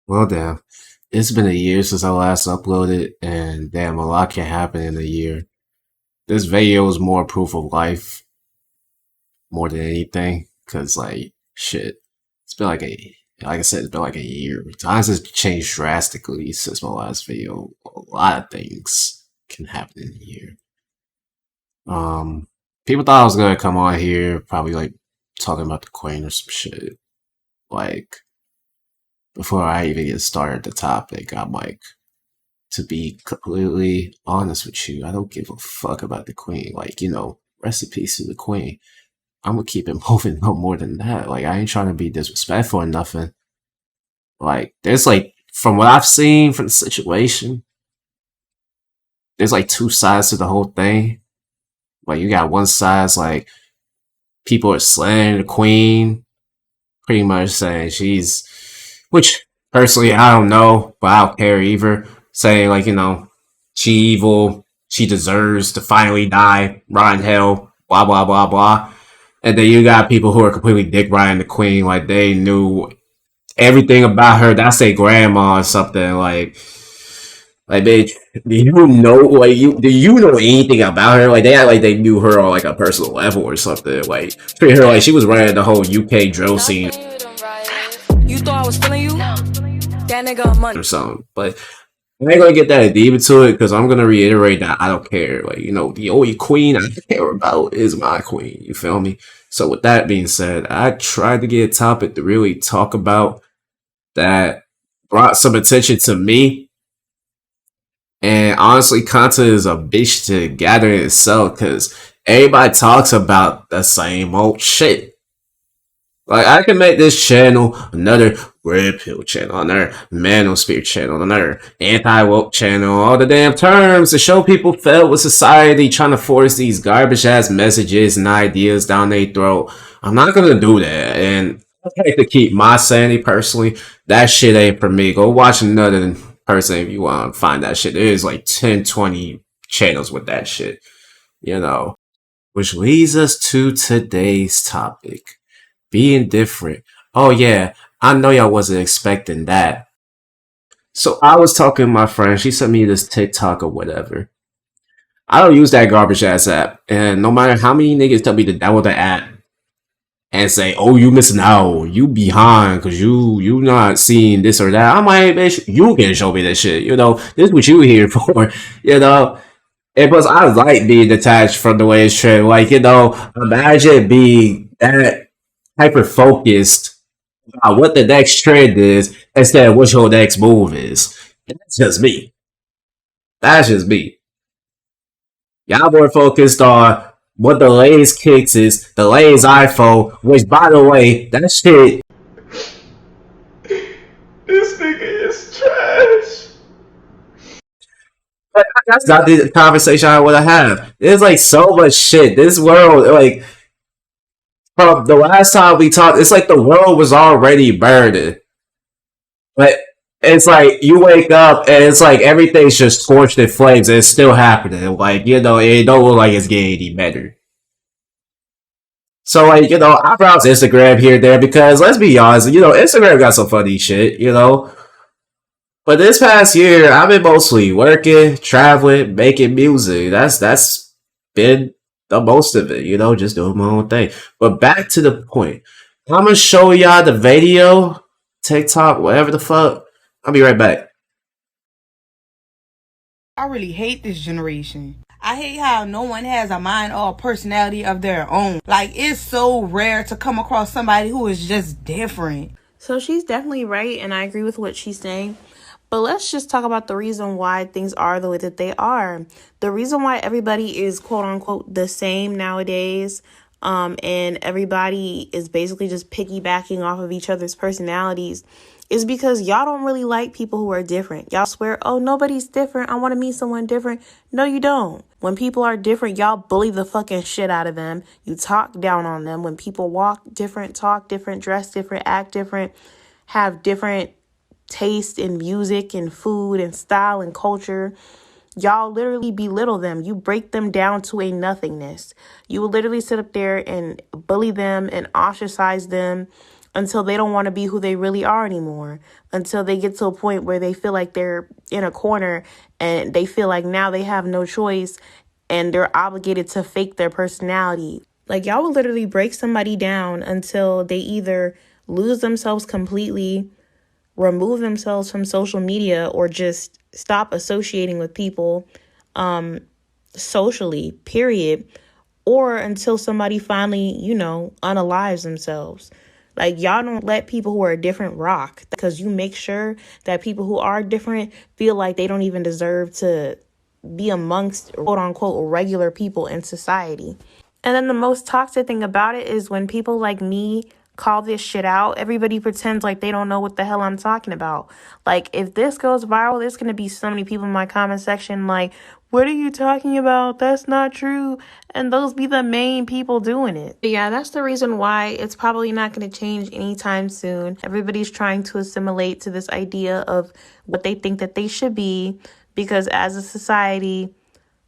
Well, damn. It's been a year since I last uploaded, and damn, a lot can happen in a year. This video is more proof of life more than anything, cause like shit, it's been like I said, it's been like a year. Times has changed drastically since my last video. A lot of things can happen in a year. Um, People thought I was gonna come on here, probably like talking about the Queen or some shit. Like before I even get started the topic, I'm like, to be completely honest with you, I don't give a fuck about the Queen. Like, rest in peace to the Queen. I'm gonna keep it moving no more than that. Like, I ain't trying to be disrespectful or nothing. Like, there's like, from what I've seen from the situation, there's like two sides to the whole thing. Like, you got one side's like, people are slaying the Queen, pretty much saying which personally, I don't know, but I don't care either. Saying, like, she evil, she deserves to finally die, rot in hell, blah, blah, blah, blah. And then you got people who are completely dick riding the Queen, like they knew everything about her. That's their grandma or something. Like, bitch, do you know anything about her? Like, they act like they knew her on like a personal level or something. Like, treat her like she was running the whole UK drill scene You thought I was feeling you? That nigga money. or something. But I ain't gonna get that deep into it because I'm gonna reiterate that I don't care. Like, the only queen I care about is my queen. You feel me? So with that being said, I tried to get a topic to really talk about that brought some attention to me. And honestly, content is a bitch to gather in itself because everybody talks about the same old shit. Like, I can make this channel another red pill channel, another manosphere channel, another anti-woke channel, all the damn terms to show people fed with society trying to force these garbage ass messages and ideas down their throat. I'm not gonna do that, and I like to keep my sanity personally. That shit ain't for me. Go watch another person if you want to find that shit. There's like 10, 20 channels with that shit, you know. Which leads us to today's topic, being different. Oh yeah, I know y'all wasn't expecting that. So I was talking to my friend. She sent me this TikTok or whatever. I don't use that garbage ass app, and no matter how many niggas tell me to download the app and say, "Oh, you missing out, you behind, cause you not seeing this or that," I'm like, bitch, you can show me that shit. This is what you here for. You know. And plus, I like being detached from the way it's trend. Like, imagine being that hyper focused on what the next trend is instead of what your next move is. And that's just me. That's just me. Y'all more focused on what the latest kicks is, the latest iPhone, which, by the way, that shit. This nigga is trash. Like, that's not the conversation I want to have. There's like so much shit. This world, like, from the last time we talked, it's like the world was already burning. But it's like you wake up and it's like everything's just torched in flames and it's still happening. Like, it don't look like it's getting any better. So, like, I browse Instagram here and there because let's be honest, Instagram got some funny shit. But this past year, I've been mostly working, traveling, making music. That's been the most of it, just doing my own thing. But back to the point. I'm gonna show y'all the video, TikTok, whatever the fuck. I'll be right back. I really hate this generation. I hate how no one has a mind or a personality of their own. Like, it's so rare to come across somebody who is just different. So she's definitely right, and I agree with what she's saying. But let's just talk about the reason why things are the way that they are. The reason why everybody is quote unquote the same nowadays, and everybody is basically just piggybacking off of each other's personalities is because y'all don't really like people who are different. Y'all swear, oh, nobody's different. I want to meet someone different. No, you don't. When people are different, y'all bully the fucking shit out of them. You talk down on them. When people walk different, talk different, dress different, act different, have different taste in music and food and style and culture, y'all literally belittle them. You break them down to a nothingness. You will literally sit up there and bully them and ostracize them, until they don't want to be who they really are anymore, until they get to a point where they feel like they're in a corner and they feel like now they have no choice and they're obligated to fake their personality. Like, y'all will literally break somebody down until they either lose themselves completely, remove themselves from social media, or just stop associating with people socially, period. Or until somebody finally, unalives themselves. Like, y'all don't let people who are different rock, because you make sure that people who are different feel like they don't even deserve to be amongst quote unquote regular people in society. And then the most toxic thing about it is when people like me call this shit out, everybody pretends like they don't know what the hell I'm talking about. Like, if this goes viral, there's going to be so many people in my comment section like, what are you talking about? That's not true. And those be the main people doing it. But yeah, that's the reason why it's probably not going to change anytime soon. Everybody's trying to assimilate to this idea of what they think that they should be, because as a society,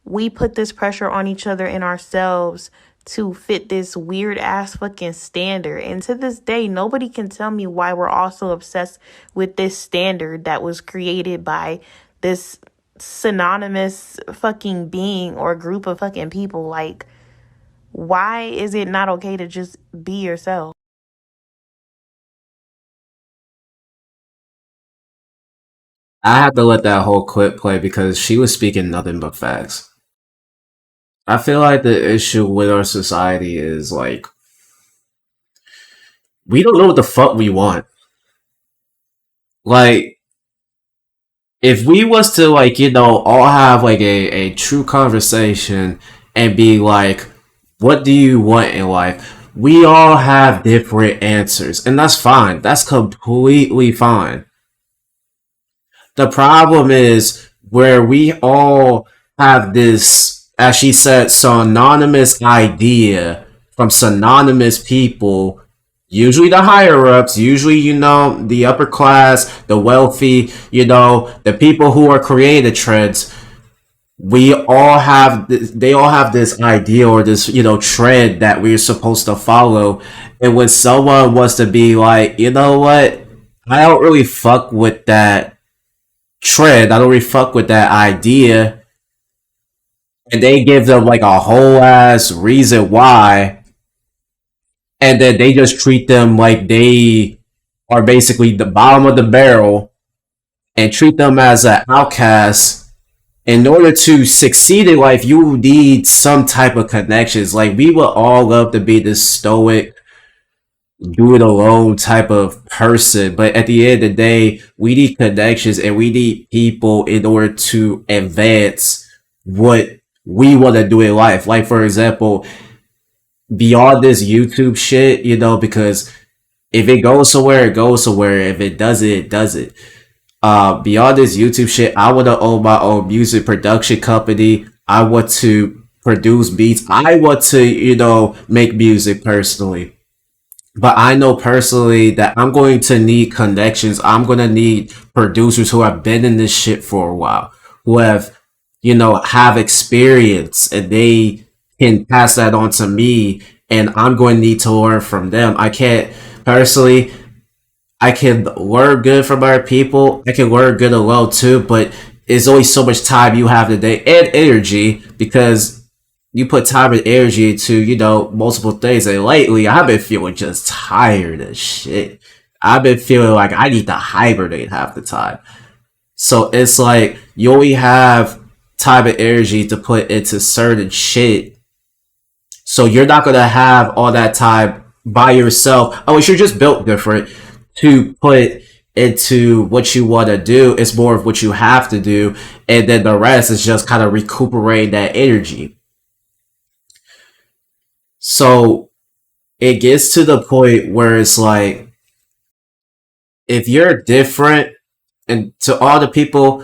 we put this pressure on each other and ourselves to fit this weird ass fucking standard. And to this day, nobody can tell me why we're all so obsessed with this standard that was created by this synonymous fucking being or group of fucking people. Like, why is it not okay to just be yourself? I had to let that whole clip play because she was speaking nothing but facts. I feel like the issue with our society is like, we don't know what the fuck we want. Like, if we was to like, all have like a true conversation and be like, what do you want in life? We all have different answers, and that's fine. That's completely fine. The problem is where we all have this, as she said, synonymous idea from synonymous people, usually the higher ups, usually, the upper class, the wealthy, the people who are creating trends. They all have this idea or this, trend that we're supposed to follow. And when someone wants to be like, you know what? I don't really fuck with that trend. I don't really fuck with that idea. And they give them like a whole ass reason why. And then they just treat them like they are basically the bottom of the barrel and treat them as an outcast. In order to succeed in life, you need some type of connections. Like, we would all love to be this stoic, do it alone type of person. But at the end of the day, we need connections and we need people in order to advance what we want to do in life. Like, for example, beyond this YouTube shit, because if it goes somewhere, it goes somewhere. If it doesn't, it doesn't. Beyond this YouTube shit, I want to own my own music production company. I want to produce beats. I want to, make music personally. But I know personally that I'm going to need connections. I'm going to need producers who have been in this shit for a while, who have, have experience, and they can pass that on to me, and I'm going to need to learn from them. I can't personally. I can learn good from other people. I can learn good alone too, but it's only so much time you have today and energy, because you put time and energy into, multiple things. And lately, I've been feeling just tired as shit. I've been feeling like I need to hibernate half the time. So it's like you only have time and energy to put into certain shit. So you're not going to have all that time by yourself. Unless you're just built different to put into what you want to do. It's more of what you have to do, and then the rest is just kind of recuperating that energy. So it gets to the point where it's like, if you're different, and to all the people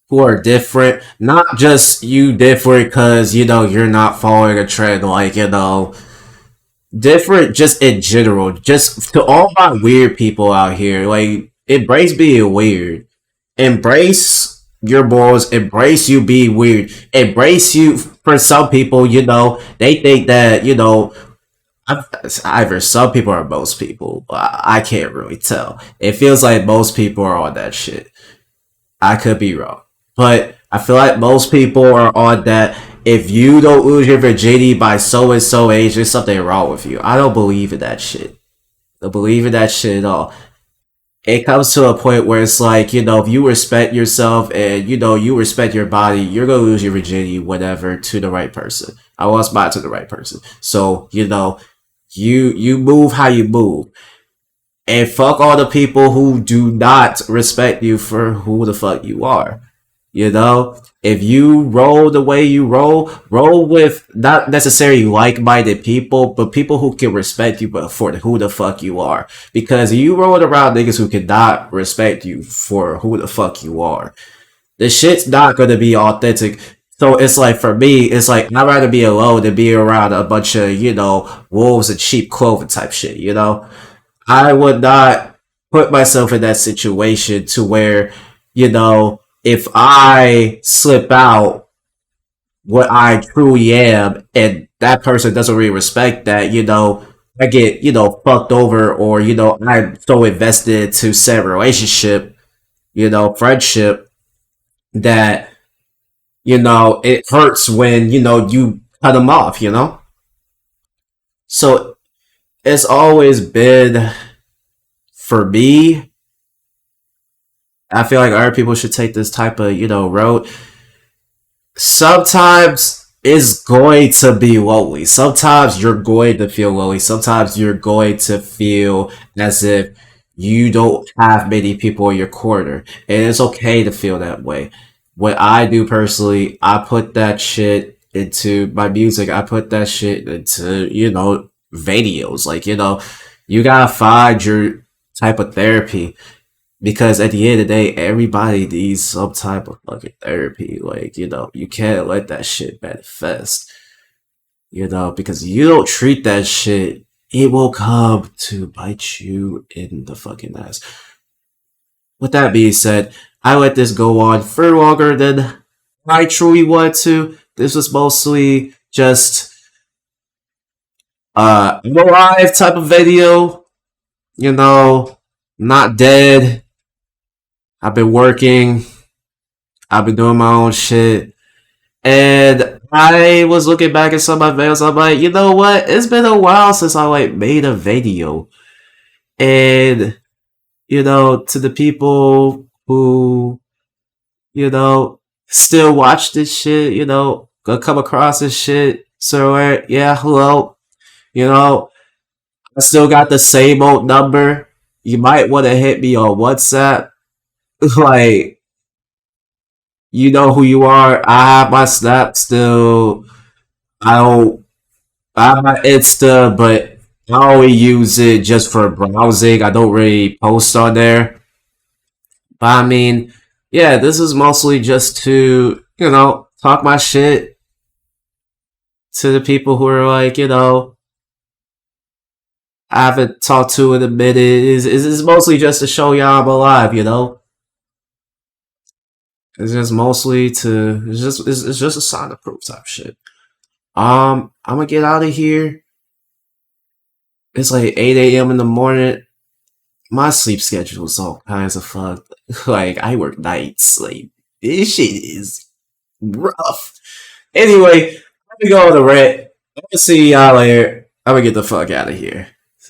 who are different, not just you different because, you're not following a trend, like, different just in general, just to all my weird people out here, like, embrace being weird, embrace your morals, embrace you being weird, embrace you. For some people, they think that, Either some people or most people. I can't really tell. It feels like most people are on that shit. I could be wrong, but I feel like most people are on that. If you don't lose your virginity by so and so age, there's something wrong with you. I don't believe in that shit. I don't believe in that shit at all. It comes to a point where it's like, if you respect yourself and you respect your body, you're gonna lose your virginity whatever to the right person. I lost mine to the right person. So, you move how you move. And fuck all the people who do not respect you for who the fuck you are. If you roll the way you roll with not necessarily like-minded people, but people who can respect you but for who the fuck you are. Because you roll around niggas who cannot respect you for who the fuck you are, the shit's not gonna be authentic. So it's like, for me, it's like, I'd rather be alone than be around a bunch of, wolves in cheap clothing type shit, I would not put myself in that situation to where, if I slip out what I truly am and that person doesn't really respect that, I get, fucked over, or, I'm so invested to said relationship, friendship, that, it hurts when, you cut them off, So it's always been, for me, I feel like other people should take this type of, road. Sometimes it's going to be lonely. Sometimes you're going to feel lonely. Sometimes you're going to feel as if you don't have many people in your corner. And it's okay to feel that way. What I do personally, I put that shit into my music. I put that shit into, videos. Like, you gotta find your type of therapy. Because at the end of the day, everybody needs some type of fucking therapy. Like, you can't let that shit manifest. Because you don't treat that shit, it will come to bite you in the fucking ass. With that being said, I let this go on for longer than I truly want to. This was mostly just a live type of video. Not dead. I've been working. I've been doing my own shit. And I was looking back at some of my videos. I'm like, you know what? It's been a while since I made a video. And, to the people who, still watch this shit, gonna come across this shit. So, yeah, hello. I still got the same old number. You might want to hit me on WhatsApp. Like, you know who you are. I have my Snap still. I have my Insta, but I only use it just for browsing. I don't really post on there. But I mean, yeah, this is mostly just to, talk my shit to the people who are like, I haven't talked to in a minute. It's mostly just to show y'all I'm alive, It's just mostly to, it's just a sign of proof type shit. I'm gonna get out of here. It's like 8 a.m. in the morning. My sleep schedule is all kinds of fucked. Like, I work nights. Like, this shit is rough. Anyway, let me go on the rant. I'm gonna see y'all later. I'm gonna get the fuck out of here.